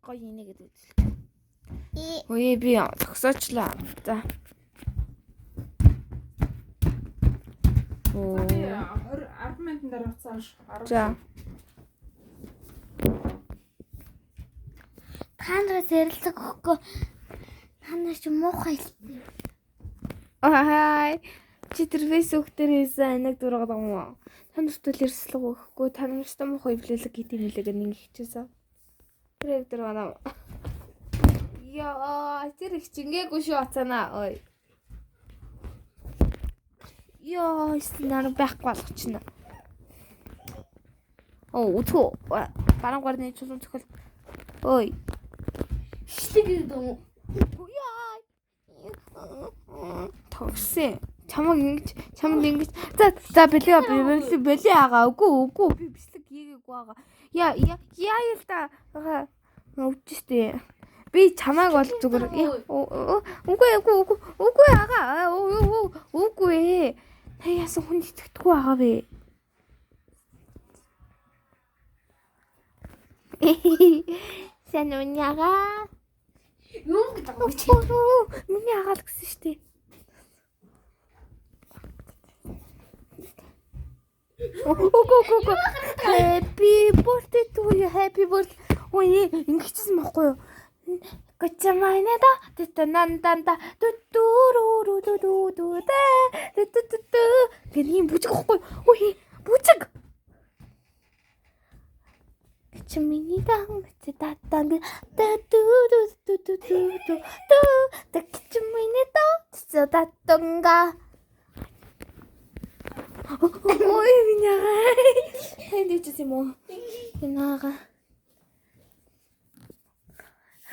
гоё инэ гэдэг үзлээ. Ой би зогсоочлаа. За. Оо. 10 минутын дараа уцааш. За. Танаа зэрлэг өгөхгүй. Танаа ч муухай. Хай. Чи тэр фэйсбүүк дээр хийсэн анаг дургаад байгаа юм уу? Та нарт л эрсэлэг өгөхгүй. Та нарт муухай хөвлөлөг гэдэг юм лээ нэг хичээсэн. Тэр дээр байна. Яа, тэр их чингээгүй шүү ацаана. Ой. Яа, истинаар байхгүй болгочно. Оо, үтгөө. Барангуурны чулуун цохол. Ой. Шилэг гэдэг юм. Яа. Тогсон. Чамаг ингэж за бэлээ агаа. Үгүй би бичлэг хийгээгүй байгаа. Яа л та. Өвчтэй. Би чамааг бол зүгээр үгүй агаа үгүй та яасан хүн итгэдэггүй байгаа бэ сэн уняга Юу гэдэг вэ? миний агаал гэсэн штэ Happy birthday to you happy birthday ой ингэчихсэн мөхгүй юу Кочамайнада тэтэнанданда тутурурудудуда тутуту гэнийн бүжиг гэхгүй ой бүжиг Кочамайнада тэтатанг татудудудудуду кочамайнада тэтатанга ой меня хэдэж юм уу энага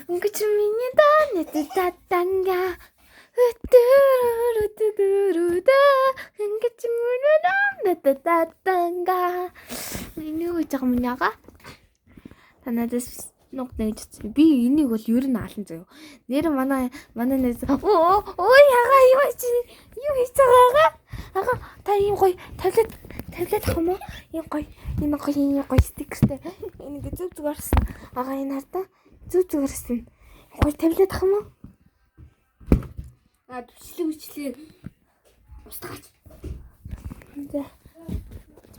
Кочамайнада тэтатанга тутурурудудуда кочамайнада тэтатанга энийг жоо миняга танадас нуг нэгж би энийг бол ер нь аалан заяа нэр манай нэс ой ягаа юу хийж байгаа ага та ийм гоё таблет ах юм уу ийм гоё стикертэй энийг зүг зүгээрсэн ага энэ хартаа зүг зүгээрсэн гоё таблет ах юм уу Бичлэг устгаач.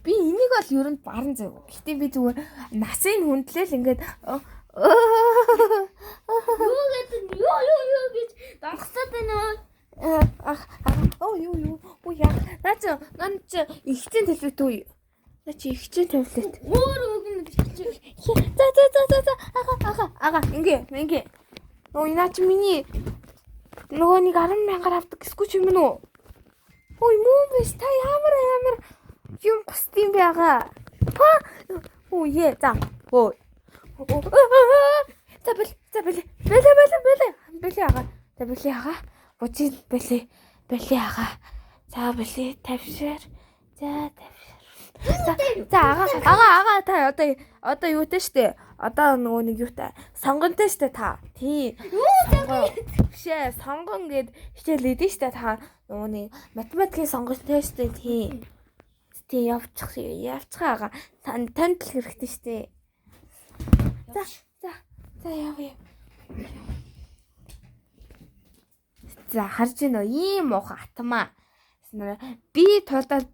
Би энийг бол ер нь баран зав. Гэтэ би зүгээр насын хүндлээл ингээд Юу гэдэг юу гэж дагсаад байна. юу яа. Наач ихчэн таблет үе. Наач ихчэн таблет. Өөр өгнө бичлэг. За. Ага ингээ. Ой наач миний нөгөө нэг 10,000-аар авдаг гэсгүй ч юм уу? Ой мөн биш та ямар юм густын байгаа. Оо е за. Ой. Бэлээ ага. Бочи бэлээ ага. За бэлээ тавшир. За ага та одоо юутай штэ. Одоо нөгөө нэг юутай сонгонтой штэ та. Тий. Бишээ сонгон гэд хичээл өгдөө штэ та. Нөгөө нэг математикийн сонгонтой штэ тий. Тий явчихаа ага. Танд л хэрэгтэй штэ. За явъя. За харж гинөө ийм муухай атмаа. Би тулдаал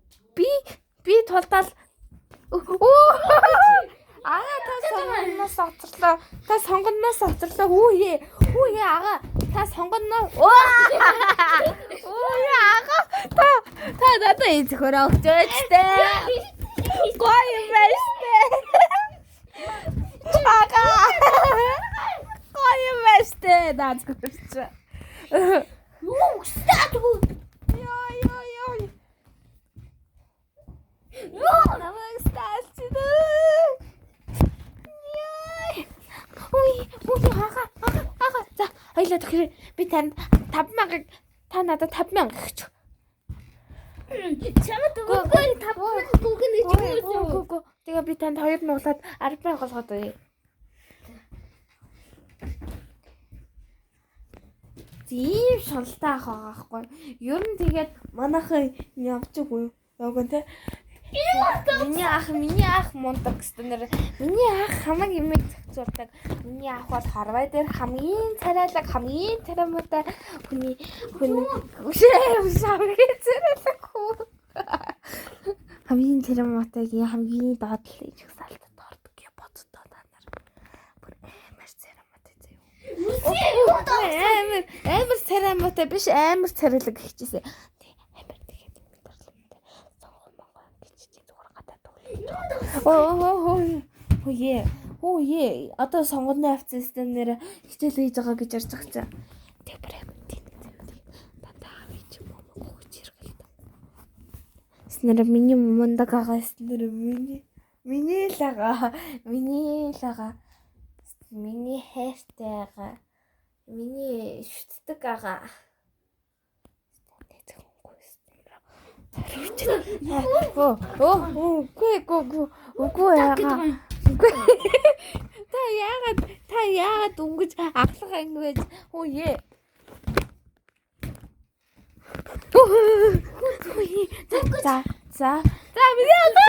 та сонгоноос оцорлоо хүүе ага та сонгоноос ага та надад эзөхөрөө өгчөөч тээ гоё юм байна штэ ага гоё юм байна штэ наач гүрч Юу статгүй. Яа. Намайг сталчид. Ой, ага. За, хоёлаа тэгэхээр би танд 5,000 та надад 5,000 өгч. Чамд өгөхгүй 5,000 бүгний ч юм уу. Үгүй. Тэгээ би танд 2,000 болоод 10,000 болгоод өгье. Зийм шуналтай ах байгаа байхгүй. Ер нь тэгээд манайхан явж үгүй юу? Явган те. Миний ах мундаг гэсэн нэр. Миний ах хамаг юм боловсруулдаг. Миний ах бол Хорвой дээр хамгийн царайлаг, хамгийн тарамуутай хүний хамгийн царайлаг хүн. Хамгийн тарамуутайгийн хамгийн доотлол гэж салдад ордог гэж боддоо та нар. Бүр амар царамуутай заяа. Амар царамуутай биш, амар царайлаг гэхчихсэн. Амар тэгээд мэдэрлээ. Сонгон монгон гэж чи зүгээр гадаа дуглаа. Оо е. Одоо сонгоны авцсан нэр хичээл хийж байгаа гэж ярьж байгаа чинь. Тэг бүр амар тийм заяа. Дандаа авч юм уу гэж хэрэг. Снэр миний мундаг агаа снэр миний лага миний хайртай агаа миний шүтдэг агаа үгүй яагаад та яагаад өнгөж аглах ингэж үе за миний